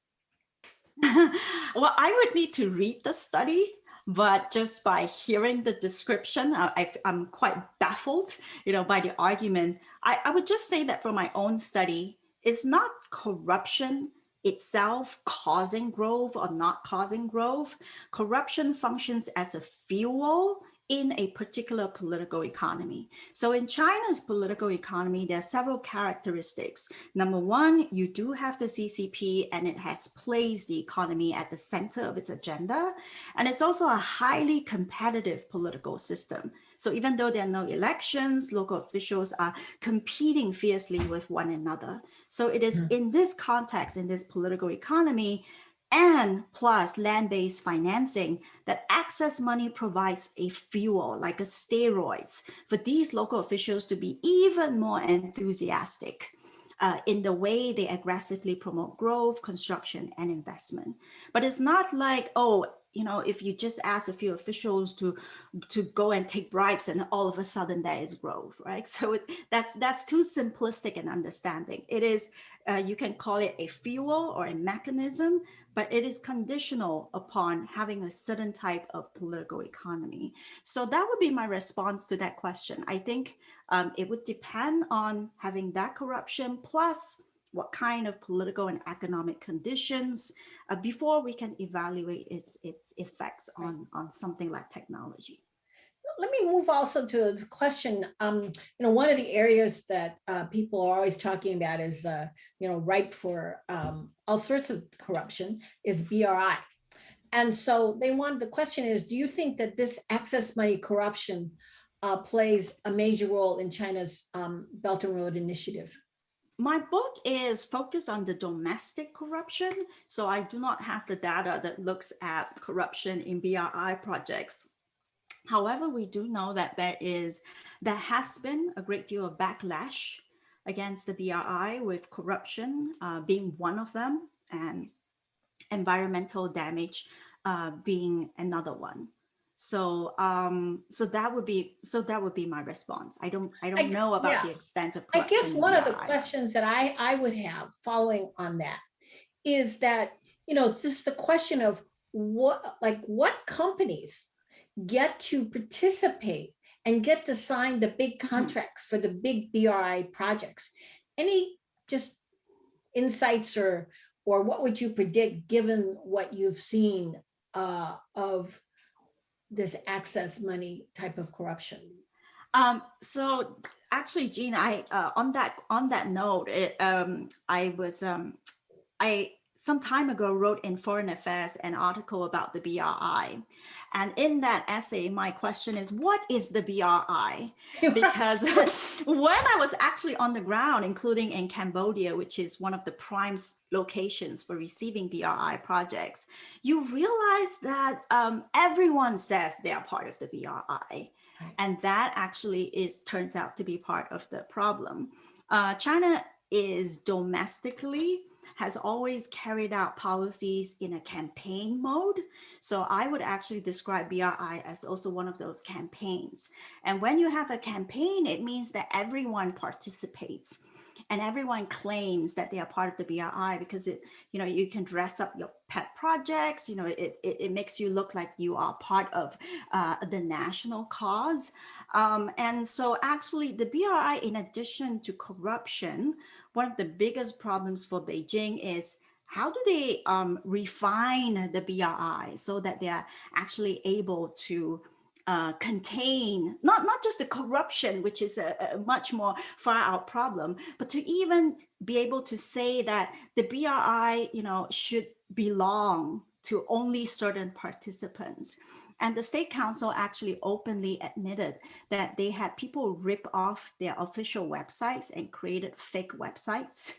Well, I would need to read the study, but just by hearing the description, I'm quite baffled, you know, by the argument. I would just say that for my own study, it's not corruption itself causing growth or not causing growth. Corruption functions as a fuel in a particular political economy. So in China's political economy, there are several characteristics. Number one, you do have the CCP, and it has placed the economy at the center of its agenda. And it's also a highly competitive political system. So even though there are no elections, local officials are competing fiercely with one another. So it is in this context, in this political economy, and plus land-based financing, that access money provides a fuel, like a steroids, for these local officials to be even more enthusiastic in the way they aggressively promote growth, construction, and investment. But it's not like, oh, you know, if you just ask a few officials to go and take bribes and all of a sudden there is growth, right? So that's too simplistic an understanding. It is, you can call it a fuel or a mechanism, but it is conditional upon having a certain type of political economy. So that would be my response to that question. I think it would depend on having that corruption plus what kind of political and economic conditions before we can evaluate its effects on something like technology. Let me move also to this question. You know, one of the areas that people are always talking about is, you know, ripe for all sorts of corruption is BRI. And so the question is, do you think that this access money corruption plays a major role in China's Belt and Road Initiative? My book is focused on the domestic corruption, so I do not have the data that looks at corruption in BRI projects. However, we do know that there has been a great deal of backlash against the BRI, with corruption being one of them, and environmental damage being another one. So that would be my response. I don't know about the extent of corruption. I guess one of the questions that I would have following on that is that, just the question of what companies get to participate and get to sign the big contracts for the big BRI projects. Any just insights or what would you predict given what you've seen of this access money type of corruption? So actually, Jean, I on that note, I some time ago wrote in Foreign Affairs an article about the BRI. And in that essay, my question is, what is the BRI? Because when I was actually on the ground, including in Cambodia, which is one of the prime locations for receiving BRI projects, you realize that everyone says they are part of the BRI. And that actually turns out to be part of the problem. China is domestically has always carried out policies in a campaign mode. So I would actually describe BRI as also one of those campaigns. And when you have a campaign, it means that everyone participates and everyone claims that they are part of the BRI because you can dress up your pet projects, it makes you look like you are part of the national cause. And so actually the BRI, in addition to corruption, one of the biggest problems for Beijing is how do they refine the BRI so that they are actually able to contain not just the corruption, which is a much more far out problem, but to even be able to say that the BRI, should belong to only certain participants. And the State Council actually openly admitted that they had people rip off their official websites and created fake websites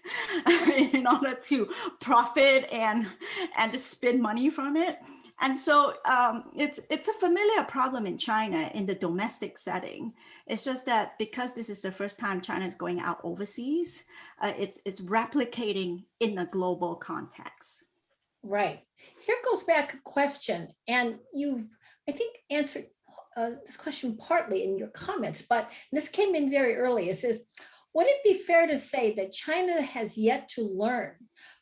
in order to profit and to spend money from it. And so it's a familiar problem in China in the domestic setting. It's just that because this is the first time China is going out overseas, it's replicating in a global context. Right. Here goes back a question, and you've, I think, answered this question partly in your comments, but this came in very early. It says, would it be fair to say that China has yet to learn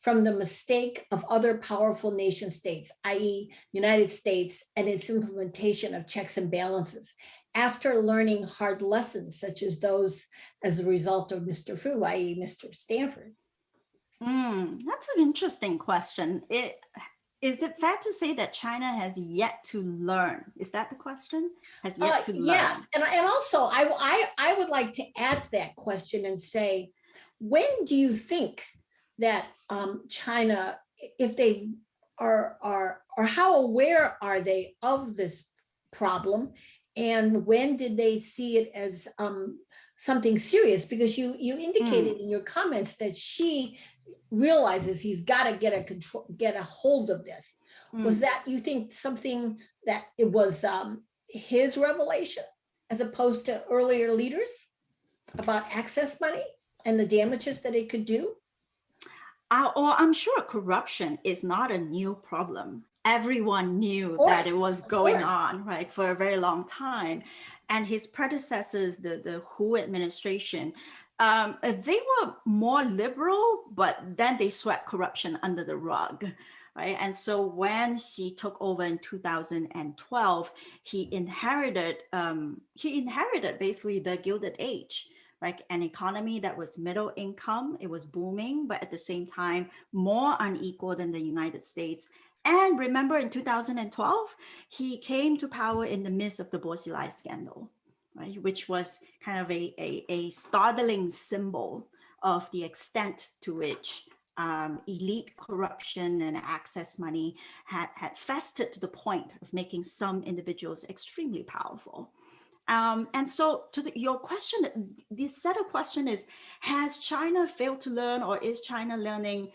from the mistake of other powerful nation states, i.e. United States, and its implementation of checks and balances, after learning hard lessons such as those as a result of Mr. Fu, i.e. Mr. Stanford? That's an interesting question. Is it fair to say that China has yet to learn? Is that the question? Has yet to learn? Yes, and also I would like to add to that question and say, when do you think that China, if they are, or how aware are they of this problem, and when did they see it as something serious? Because you indicated in your comments that she realizes he's got to get a hold of this. Was that, you think, something that it was his revelation as opposed to earlier leaders about access money and the damages that it could do? I'm sure corruption is not a new problem. Everyone knew that it was going on, right, for a very long time. And his predecessors, the Hu administration, they were more liberal, but then they swept corruption under the rug, right? And so when he took over in 2012, he inherited basically the Gilded Age, right? An economy that was middle income, it was booming, but at the same time, more unequal than the United States. And remember, in 2012, he came to power in the midst of the Borsilai scandal, right? Which was kind of a startling symbol of the extent to which elite corruption and access money had festered to the point of making some individuals extremely powerful. And so to your question, this set of question is, has China failed to learn, or is China learning?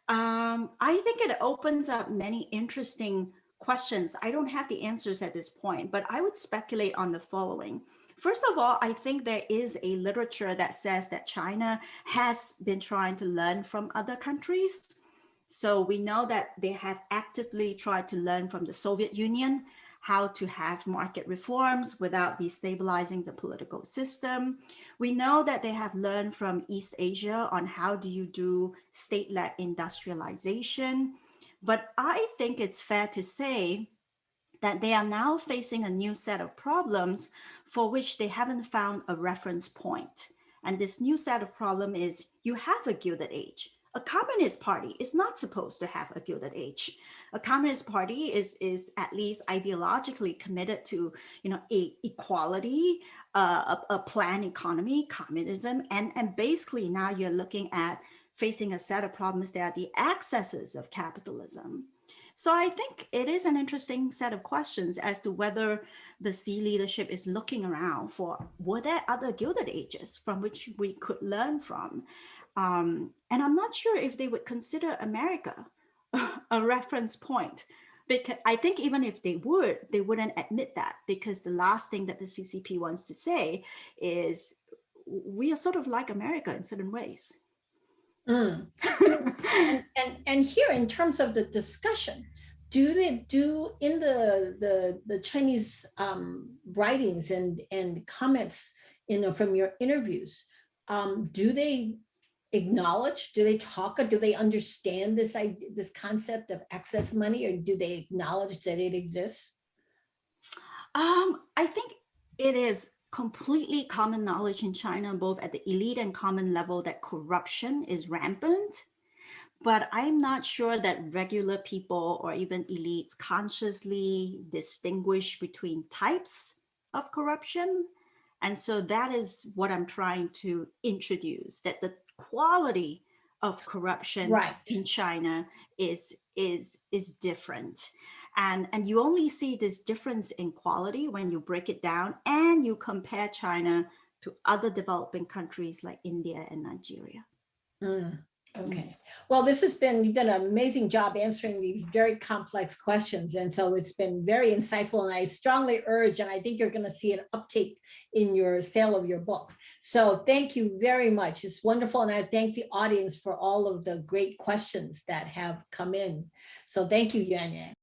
I think it opens up many interesting questions. I don't have the answers at this point, but I would speculate on the following. First of all, I think there is a literature that says that China has been trying to learn from other countries. So we know that they have actively tried to learn from the Soviet Union how to have market reforms without destabilizing the political system. We know that they have learned from East Asia on how do you do state-led industrialization. But I think it's fair to say that they are now facing a new set of problems for which they haven't found a reference point. And this new set of problem is, you have a Gilded Age. A Communist Party is not supposed to have a Gilded Age. A Communist Party is at least ideologically committed to, equality, a planned economy, communism, and basically now you're looking at facing a set of problems that are the excesses of capitalism. So I think it is an interesting set of questions as to whether the Xi leadership is looking around for, were there other Gilded Ages from which we could learn from? And I'm not sure if they would consider America a reference point, because I think even if they would, they wouldn't admit that, because the last thing that the CCP wants to say is, we are sort of like America in certain ways. And here, in terms of the discussion, do they do in the Chinese writings and comments from your interviews, do they acknowledge, do they talk, or do they understand this concept of excess money, or do they acknowledge that it exists? I think it is completely common knowledge in China, both at the elite and common level, that corruption is rampant. But I'm not sure that regular people or even elites consciously distinguish between types of corruption. And so that is what I'm trying to introduce, that the quality of corruption in China is different. And you only see this difference in quality when you break it down and you compare China to other developing countries like India and Nigeria. Okay. Well, you've done an amazing job answering these very complex questions. And so it's been very insightful, and I strongly urge, and I think you're going to see an uptake in your sale of your books. So thank you very much. It's wonderful. And I thank the audience for all of the great questions that have come in. So thank you, Yuen Yuen.